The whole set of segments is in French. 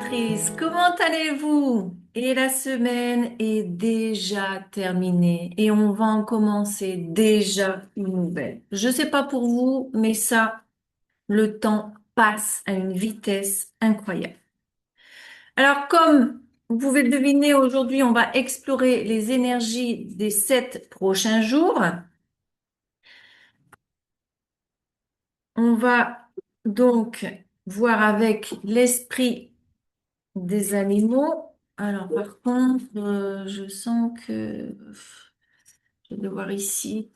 auditeurs, comment allez-vous? Et la semaine est déjà terminée et on va en commencer déjà une nouvelle. Je ne sais pas pour vous, mais ça, le temps passe à une vitesse incroyable. Alors, comme vous pouvez le deviner, aujourd'hui, on va explorer les énergies des 7 prochains jours. On va donc voir avec l'esprit des animaux. Alors, par contre, je sens que je vais devoir ici,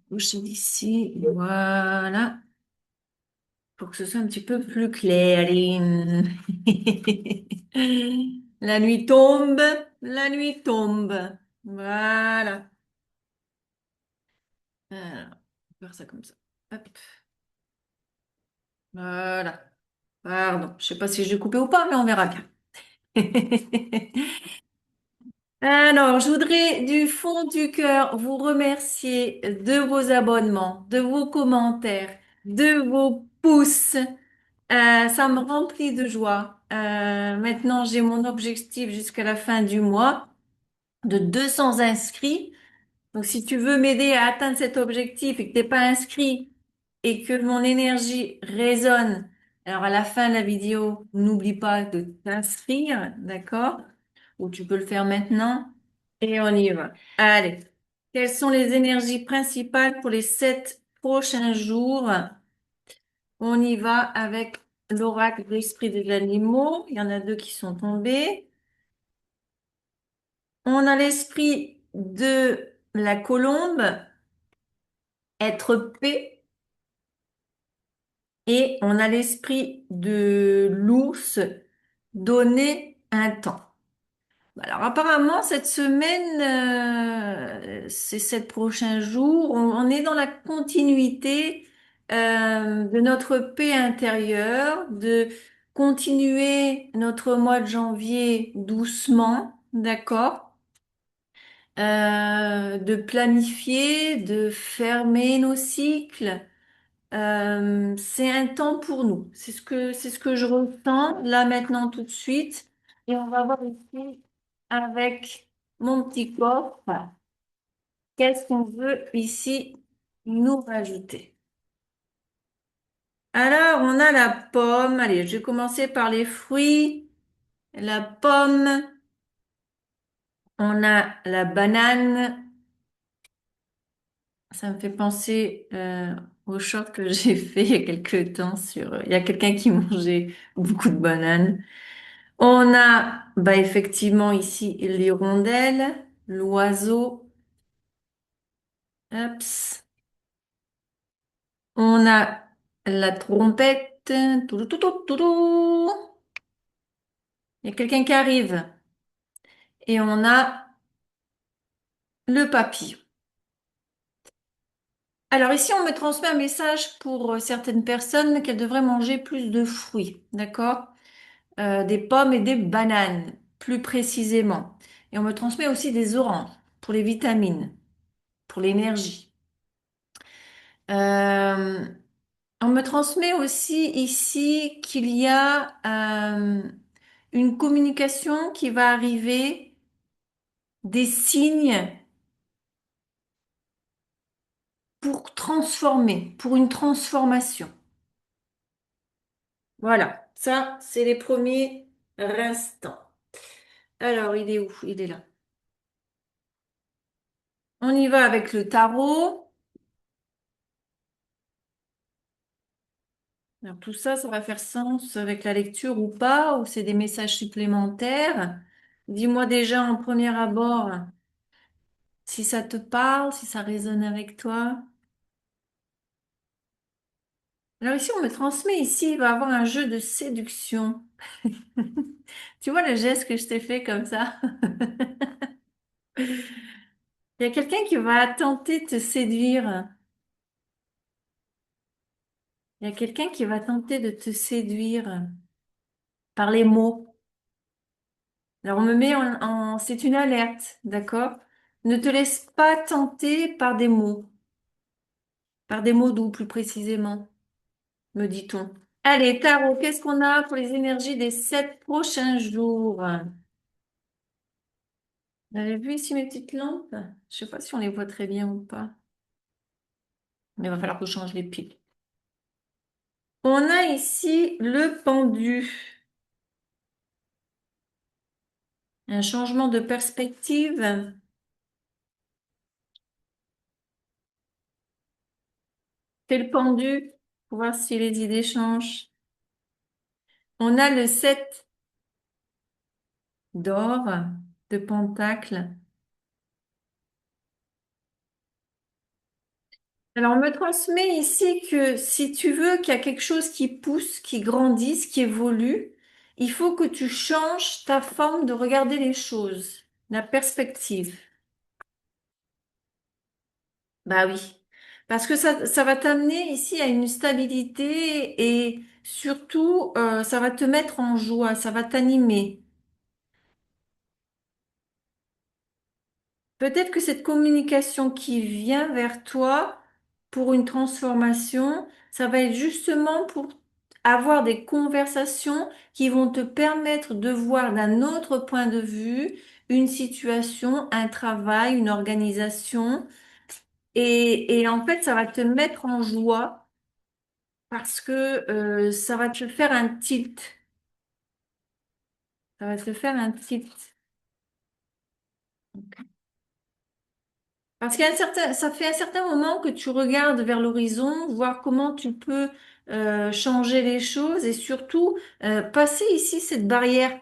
boucher d'ici, voilà, pour que ce soit un petit peu plus clair. Allez. La nuit tombe, la nuit tombe. Voilà. Alors, on va faire ça comme ça. Hop. Voilà. Pardon, je sais pas si je vais couper ou pas, mais on verra bien. Alors, je voudrais du fond du cœur vous remercier de vos abonnements, de vos commentaires, de vos pouces. Ça me remplit de joie. Maintenant, j'ai mon objectif jusqu'à la fin du mois de 200 inscrits. Donc, si tu veux m'aider à atteindre cet objectif et que t'es pas inscrit et que mon énergie résonne, alors à la fin de la vidéo, n'oublie pas de t'inscrire, d'accord? Ou tu peux le faire maintenant. Et on y va. Allez. Quelles sont les énergies principales pour les 7 prochains jours? On y va avec l'oracle de l'esprit des animaux. Il y en a deux qui sont tombés. On a l'esprit de la colombe, être paix. Et on a l'esprit de l'ours, donner un temps. Alors apparemment, cette semaine, ces 7 prochains jours, on est dans la continuité de notre paix intérieure, de continuer notre mois de janvier doucement, d'accord? De planifier, de fermer nos cycles. C'est un temps pour nous. C'est ce que je ressens là maintenant tout de suite. Et on va voir ici avec mon petit coffre. Qu'est-ce qu'on veut ici nous rajouter? Alors, on a la pomme. Allez, je vais commencer par les fruits. La pomme. On a la banane. Ça me fait penser au short que j'ai fait il y a quelques temps sur. Il y a quelqu'un qui mangeait beaucoup de bananes. On a bah, effectivement ici l'hirondelle, l'oiseau. Hop. On a la trompette. Toulou, toulou, toulou. Il y a quelqu'un qui arrive. Et on a le papillon. Alors ici, on me transmet un message pour certaines personnes qu'elles devraient manger plus de fruits, d'accord? Des pommes et des bananes, plus précisément. Et on me transmet aussi des oranges pour les vitamines, pour l'énergie. Euh, on me transmet aussi ici qu'il y a une communication qui va arriver, des signes pour transformer, pour une transformation. Voilà, ça, c'est les premiers instants. Alors, il est où? Il est là. On y va avec le tarot. Alors, tout ça, ça va faire sens avec la lecture ou pas, ou c'est des messages supplémentaires. Dis-moi déjà en premier abord si ça te parle, si ça résonne avec toi. Alors ici, on me transmet ici, il va y avoir un jeu de séduction. Tu vois le geste que je t'ai fait comme ça? Il y a quelqu'un qui va tenter de te séduire. Il y a quelqu'un qui va tenter de te séduire par les mots. Alors on me met c'est une alerte, d'accord? Ne te laisse pas tenter par des mots doux plus précisément, me dit-on. Allez, Taro, qu'est-ce qu'on a pour les énergies des 7 prochains jours? Vous avez vu ici mes petites lampes? Je sais pas si on les voit très bien ou pas, mais il va falloir que je change les piles. On a ici le pendu, un changement de perspective. C'est le pendu pour voir si les idées changent. On a le 7 d'or, de pentacle. Alors, on me transmet ici que si tu veux qu'il y a quelque chose qui pousse, qui grandisse, qui évolue, il faut que tu changes ta forme de regarder les choses, la perspective. Bah oui, parce que ça va t'amener ici à une stabilité et surtout, ça va te mettre en joie, ça va t'animer. Peut-être que cette communication qui vient vers toi pour une transformation, ça va être justement pour avoir des conversations qui vont te permettre de voir d'un autre point de vue une situation, un travail, une organisation. Et en fait, ça va te mettre en joie parce que ça va te faire un tilt. Ça va te faire un tilt. Parce ça fait un certain moment que tu regardes vers l'horizon, voir comment tu peux changer les choses et surtout passer ici cette barrière.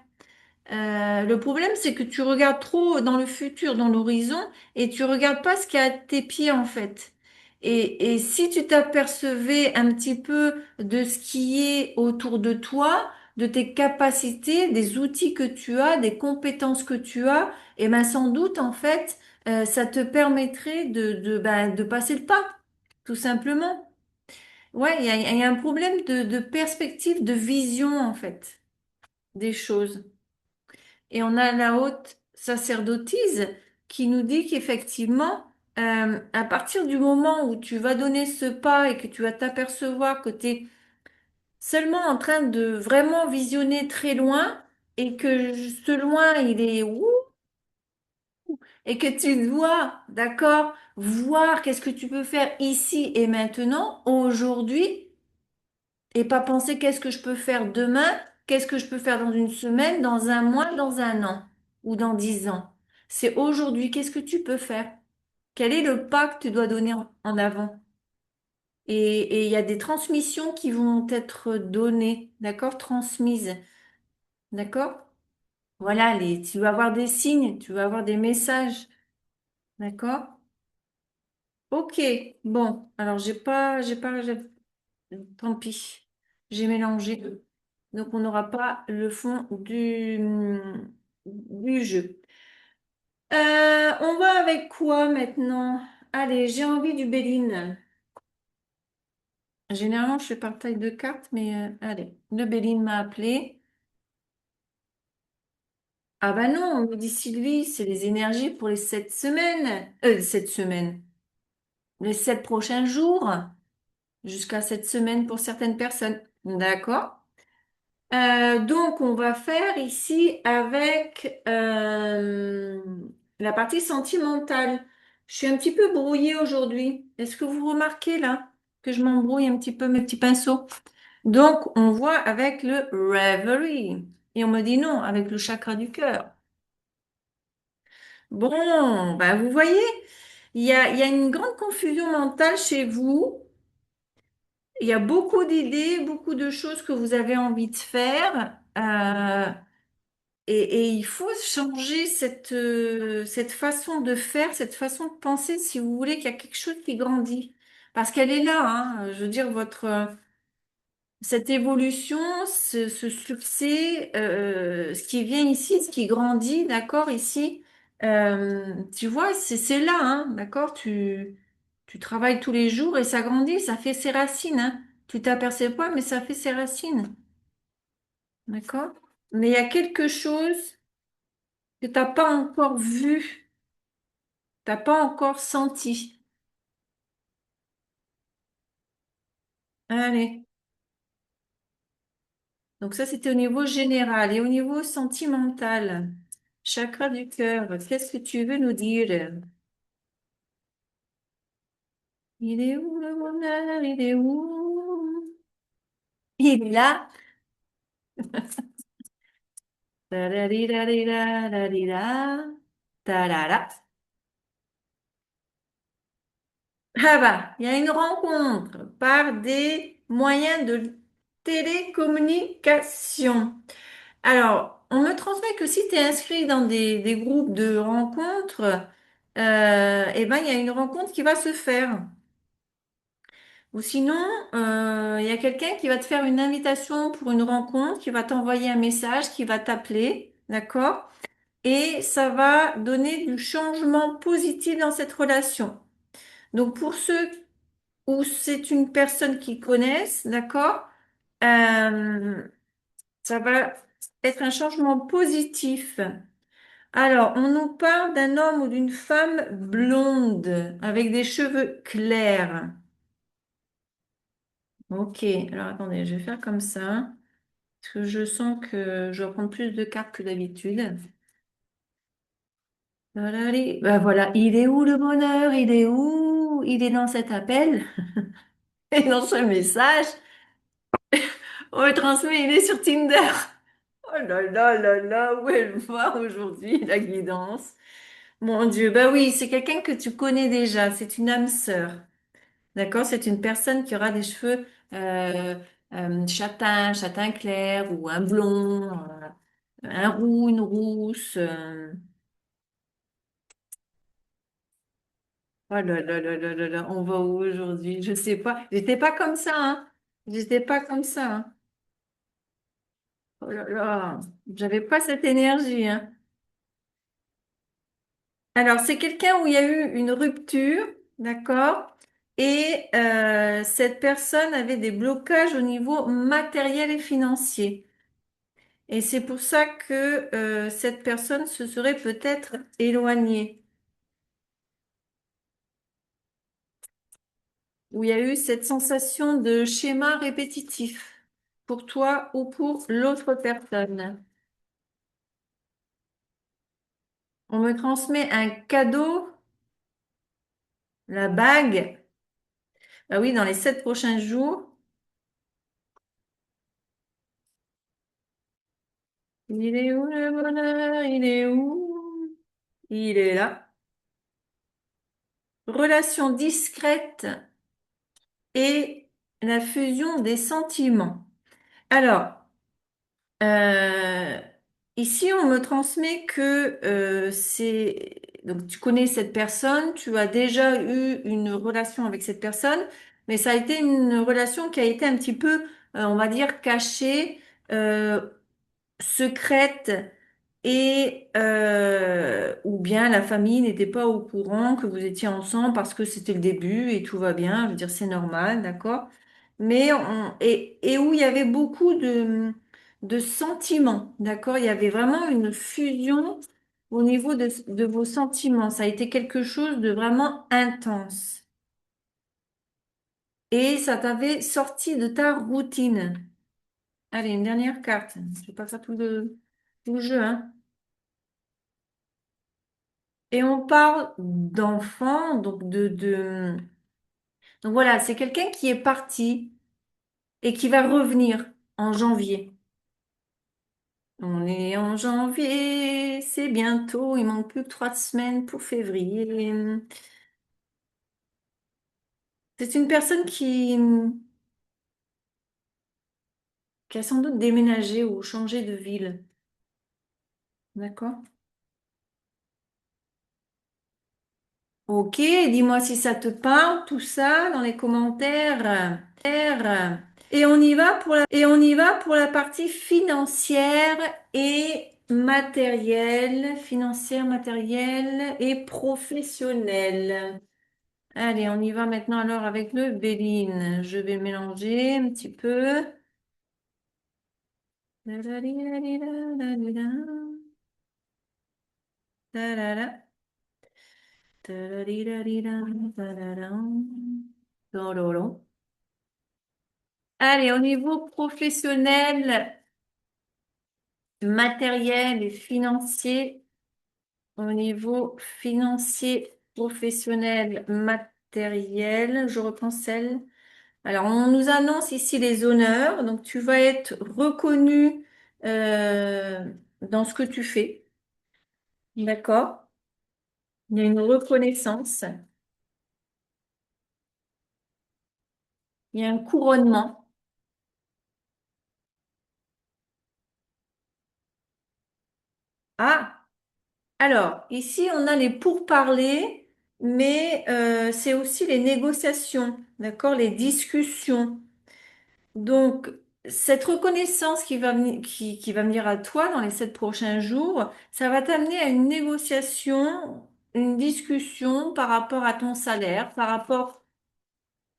Le problème, c'est que tu regardes trop dans le futur, dans l'horizon, et tu regardes pas ce qu'il y a à tes pieds en fait. Et si tu t'apercevais un petit peu de ce qui est autour de toi, de tes capacités, des outils que tu as, des compétences que tu as, et ben sans doute en fait, ça te permettrait de passer le pas, tout simplement. Ouais, il y a un problème de perspective, de vision en fait, des choses. Et on a la haute sacerdotise qui nous dit qu'effectivement, à partir du moment où tu vas donner ce pas et que tu vas t'apercevoir que tu es seulement en train de vraiment visionner très loin et que ce loin, il est ouh, et que tu dois, d'accord, voir qu'est-ce que tu peux faire ici et maintenant, aujourd'hui, et pas penser qu'est-ce que je peux faire demain, qu'est-ce que je peux faire dans une semaine, dans un mois, dans un an ou dans 10 ans. C'est aujourd'hui, qu'est-ce que tu peux faire? Quel est le pas que tu dois donner en avant? Et il y a des transmissions qui vont être données, d'accord? Transmises, d'accord? Voilà, tu vas avoir des signes, tu vas avoir des messages, d'accord? Ok, bon, alors tant pis, j'ai mélangé. Donc, on n'aura pas le fond du jeu. On va avec quoi maintenant? Allez, j'ai envie du Béline. Généralement, je fais par taille de carte, mais allez, le Béline m'a appelé. Ah bah non, on me dit Sylvie, c'est les énergies pour les 7 semaines. 7 semaines. Les 7 prochains jours. Jusqu'à 7 semaines pour certaines personnes. D'accord? Donc, on va faire ici avec la partie sentimentale. Je suis un petit peu brouillée aujourd'hui. Est-ce que vous remarquez là que je m'embrouille un petit peu mes petits pinceaux? Donc, on voit avec le Reverie. Et on me dit non, avec le chakra du cœur. Bon, bah vous voyez, il y a une grande confusion mentale chez vous. Il y a beaucoup d'idées, beaucoup de choses que vous avez envie de faire. Et il faut changer cette façon de faire, cette façon de penser si vous voulez qu'il y a quelque chose qui grandit. Parce qu'elle est là, hein. Je veux dire, cette évolution, ce succès, ce qui vient ici, ce qui grandit, d'accord, ici, tu vois, c'est là, hein, d'accord, tu travailles tous les jours et ça grandit, ça fait ses racines, hein. Tu t'aperçois pas, mais ça fait ses racines, d'accord? Mais il y a quelque chose que t'as pas encore vu, t'as pas encore senti. Allez. Donc ça, c'était au niveau général. Et au niveau sentimental, chakra du cœur, qu'est-ce que tu veux nous dire? Il est où le bonheur? Il est où? Il est là. Tadadidadidadadida. Tadada. Ah bah, il y a une rencontre par des moyens de télécommunication. Alors, on me transmet que si tu es inscrit dans des groupes de rencontres, eh ben, il y a une rencontre qui va se faire. Ou sinon, il y a quelqu'un qui va te faire une invitation pour une rencontre, qui va t'envoyer un message, qui va t'appeler, d'accord? Et ça va donner du changement positif dans cette relation. Donc, pour ceux où c'est une personne qu'ils connaissent, d'accord? Euh, Ça va être un changement positif. Alors, on nous parle d'un homme ou d'une femme blonde avec des cheveux clairs. Ok, alors attendez, je vais faire comme ça, parce que je sens que je vais prendre plus de cartes que d'habitude. Bah voilà, il est où le bonheur? Il est où? Il est dans cet appel et dans ce message. On me transmet, il est sur Tinder. Oh là là là là, où elle va aujourd'hui, la guidance. Mon Dieu, bah oui, c'est quelqu'un que tu connais déjà, c'est une âme sœur. D'accord? C'est une personne qui aura des cheveux châtain, châtain clair ou un blond, un roux, une rousse. Oh là là là là là là, on va où aujourd'hui? Je sais pas. J'étais pas comme ça, hein. J'étais pas comme ça, hein. Oh là là, j'avais pas cette énergie, hein. Alors, c'est quelqu'un où il y a eu une rupture, d'accord? Et cette personne avait des blocages au niveau matériel et financier. Et c'est pour ça que cette personne se serait peut-être éloignée, où il y a eu cette sensation de schéma répétitif pour toi ou pour l'autre personne. On me transmet un cadeau, la bague. Ah oui, dans les 7 prochains jours. Il est où le bonheur? Il est où? Il est là. Relation discrète et la fusion des sentiments. Alors, Euh, ici, on me transmet que c'est... Donc, tu connais cette personne, tu as déjà eu une relation avec cette personne, mais ça a été une relation qui a été un petit peu, on va dire, cachée, euh, secrète, et ou bien la famille n'était pas au courant que vous étiez ensemble parce que c'était le début et tout va bien, je veux dire, c'est normal, d'accord? Et où il y avait beaucoup de sentiments, d'accord? Il y avait vraiment une fusion au niveau de vos sentiments. Ça a été quelque chose de vraiment intense. Et ça t'avait sorti de ta routine. Allez, une dernière carte. Je vais pas faire tout le jeu, hein. Et on parle d'enfants, donc voilà, c'est quelqu'un qui est parti et qui va revenir en janvier. On est en janvier, c'est bientôt, il manque plus que 3 semaines pour février. C'est une personne qui a sans doute déménagé ou changé de ville. D'accord? Ok, dis-moi si ça te parle, tout ça, dans les commentaires. Et on y va pour la partie financière et matérielle et professionnelle. Allez, on y va maintenant alors avec le Béline. Je vais mélanger un petit peu. Allez, au niveau professionnel. matériel et financier. Au niveau financier, professionnel, matériel, je reprends celle. Alors, on nous annonce ici les honneurs. Donc, tu vas être reconnu dans ce que tu fais. D'accord? Il y a une reconnaissance. Il y a un couronnement. Ah, alors, ici, on a les pourparlers, mais c'est aussi les négociations, d'accord? Les discussions. Donc, cette reconnaissance qui va venir à toi dans les 7 prochains jours, ça va t'amener à une négociation, une discussion par rapport à ton salaire, par rapport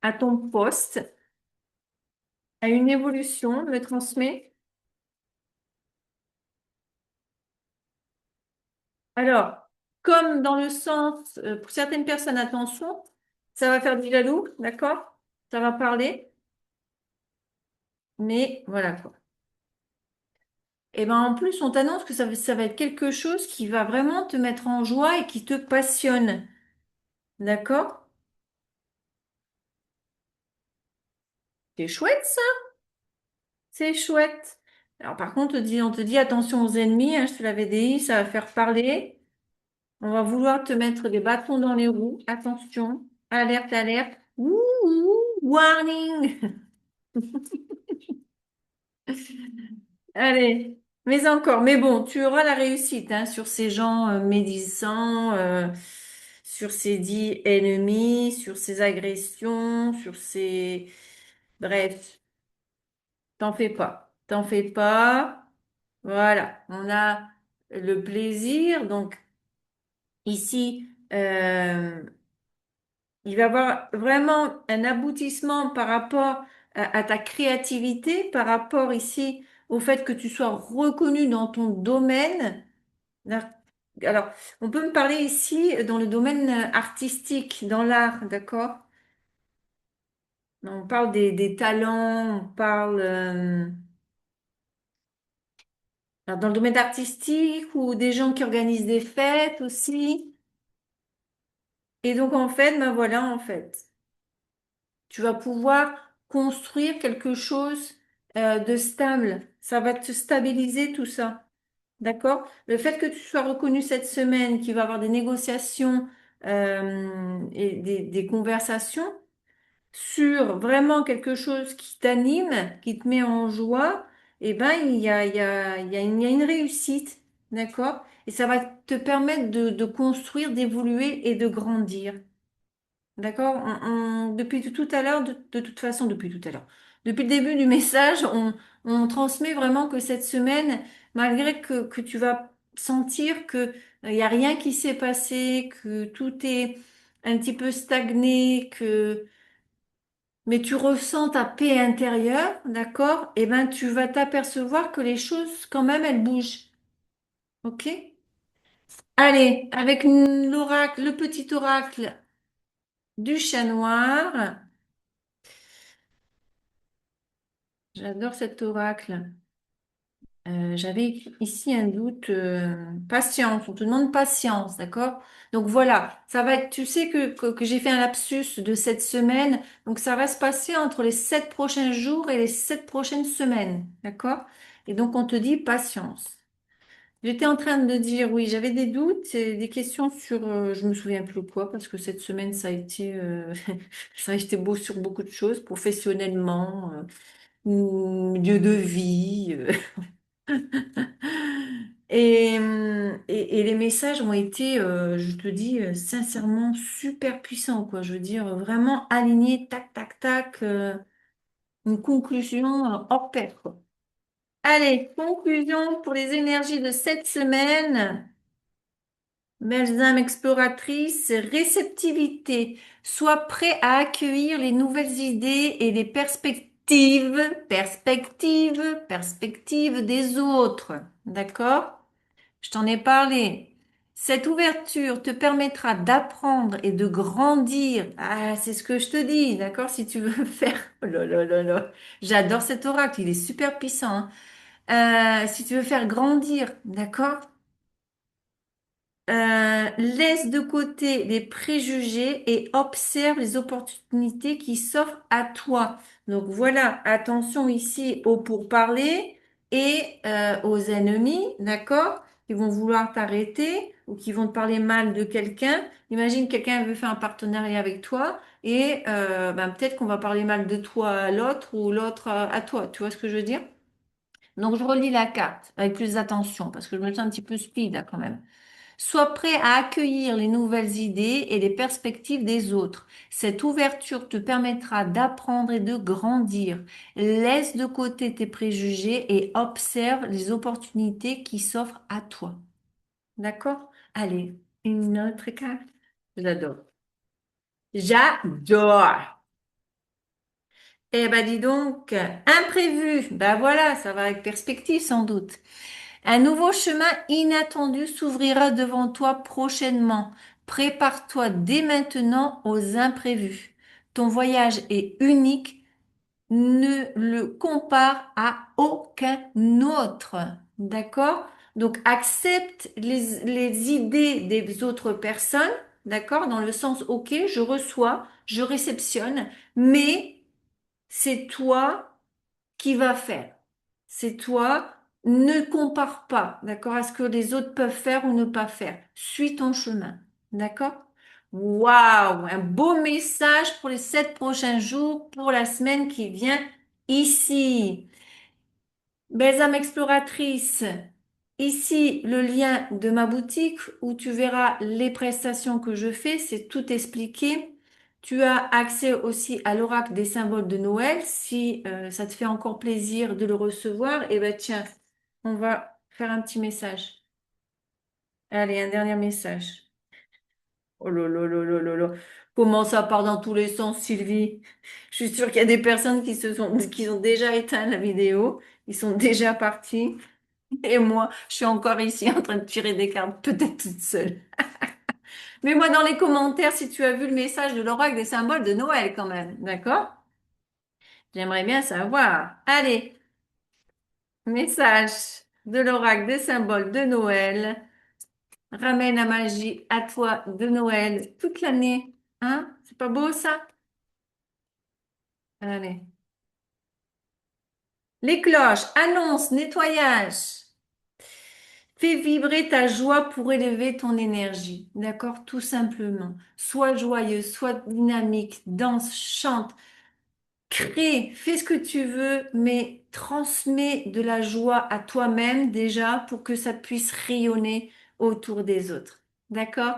à ton poste, à une évolution, me transmet. Alors, comme dans le sens, pour certaines personnes, attention, ça va faire du jaloux, d'accord? Ça va parler, mais voilà quoi. Et ben en plus, on t'annonce que ça va être quelque chose qui va vraiment te mettre en joie et qui te passionne. D'accord? C'est chouette ça, c'est chouette. Alors par contre, on te dit attention aux ennemis, hein, je te l'avais dit, ça va faire parler. On va vouloir te mettre des bâtons dans les roues. Attention, alerte, alerte. Ouh, ouh, warning. Allez, mais encore, mais bon, tu auras la réussite hein, sur ces gens médisants, sur ces dits ennemis, sur ces agressions, sur ces... Bref, t'en fais pas, t'en fais pas. Voilà, on a le plaisir. Donc ici, il va y avoir vraiment un aboutissement par rapport à ta créativité, par rapport ici au fait que tu sois reconnu dans ton domaine. Alors, on peut me parler ici dans le domaine artistique, dans l'art, d'accord? On parle des talents, on parle alors, dans le domaine artistique ou des gens qui organisent des fêtes aussi. Et donc, en fait, ben voilà, en fait, tu vas pouvoir construire quelque chose de stable. Ça va te stabiliser tout ça. D'accord? Le fait que tu sois reconnu cette semaine, qu'il va y avoir des négociations et des conversations sur vraiment quelque chose qui t'anime, qui te met en joie, eh ben, il y a une réussite. D'accord? Et ça va te permettre de construire, d'évoluer et de grandir. D'accord? Depuis tout à l'heure, de toute façon, depuis tout à l'heure, depuis le début du message, on transmet vraiment que cette semaine, malgré que tu vas sentir que il n'y a rien qui s'est passé, que tout est un petit peu stagné, mais tu ressens ta paix intérieure, d'accord? Eh ben, tu vas t'apercevoir que les choses, quand même, elles bougent. OK? Allez, avec l'oracle, le petit oracle du chat noir. J'adore cet oracle. J'avais ici un doute. Patience, on te demande patience, d'accord? Donc voilà, ça va être, tu sais que j'ai fait un lapsus de cette semaine, donc ça va se passer entre les 7 prochains jours et les 7 prochaines semaines, d'accord? Et donc on te dit patience. J'étais en train de dire, oui, j'avais des doutes et des questions sur, je me souviens plus quoi, parce que cette semaine ça a été, ça a été beau sur beaucoup de choses, professionnellement, lieu de vie. Et les messages ont été, je te dis sincèrement, super puissants, quoi. Je veux dire, vraiment alignés, tac, tac, tac, une conclusion hors pair, quoi. Allez, conclusion pour les énergies de cette semaine. Belles âmes exploratrices, réceptivité. Sois prêt à accueillir les nouvelles idées et les perspectives des autres. D'accord? Je t'en ai parlé. Cette ouverture te permettra d'apprendre et de grandir. Ah, c'est ce que je te dis, d'accord? Si tu veux faire. Oh là là là là. J'adore cet oracle, il est super puissant, hein. Si tu veux faire grandir, d'accord? Laisse de côté les préjugés et observe les opportunités qui s'offrent à toi. Donc voilà, attention ici aux pourparlers et aux ennemis, d'accord? Qui vont vouloir t'arrêter ou qui vont te parler mal de quelqu'un. Imagine quelqu'un veut faire un partenariat avec toi et ben, peut-être qu'on va parler mal de toi à l'autre ou l'autre à toi. Tu vois ce que je veux dire? Donc je relis la carte avec plus d'attention parce que je me sens un petit peu speed là quand même. Sois prêt à accueillir les nouvelles idées et les perspectives des autres. Cette ouverture te permettra d'apprendre et de grandir. Laisse de côté tes préjugés et observe les opportunités qui s'offrent à toi. D'accord? Allez, une autre carte. J'adore. J'adore. Eh ben dis donc, imprévu. Ben voilà, ça va avec perspective sans doute. Un nouveau chemin inattendu s'ouvrira devant toi prochainement. Prépare-toi dès maintenant aux imprévus. Ton voyage est unique, ne le compare à aucun autre. D'accord? Donc accepte les idées des autres personnes, d'accord? Dans le sens, ok, je reçois, je réceptionne, mais c'est toi qui va faire. C'est toi. Ne compare pas, d'accord, à ce que les autres peuvent faire ou ne pas faire. Suis ton chemin, d'accord? Waouh, un beau message pour les 7 prochains jours, pour la semaine qui vient ici. Belles âmes exploratrices, ici le lien de ma boutique où tu verras les prestations que je fais, c'est tout expliqué. Tu as accès aussi à l'oracle des symboles de Noël. Si ça te fait encore plaisir de le recevoir, eh ben tiens, on va faire un petit message. Allez, un dernier message. Oh là là là là là là. Comment ça part dans tous les sens, Sylvie? Je suis sûre qu'il y a des personnes qui ont déjà éteint la vidéo. Ils sont déjà partis. Et moi, je suis encore ici en train de tirer des cartes, peut-être toute seule. Mets-moi dans les commentaires si tu as vu le message de l'oracle des symboles de Noël quand même, d'accord? J'aimerais bien savoir. Allez, message de l'oracle des symboles de Noël. Ramène la magie à toi de Noël toute l'année. Hein? C'est pas beau ça? Allez. Les cloches, annonce, nettoyage. Fais vibrer ta joie pour élever ton énergie. D'accord? Tout simplement. Sois joyeux, sois dynamique, danse, chante, crée, fais ce que tu veux, mais transmets de la joie à toi-même déjà pour que ça puisse rayonner autour des autres. D'accord?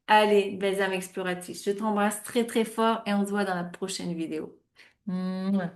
Allez, belles âmes exploratrices, je t'embrasse très très fort et on se voit dans la prochaine vidéo. Mouah.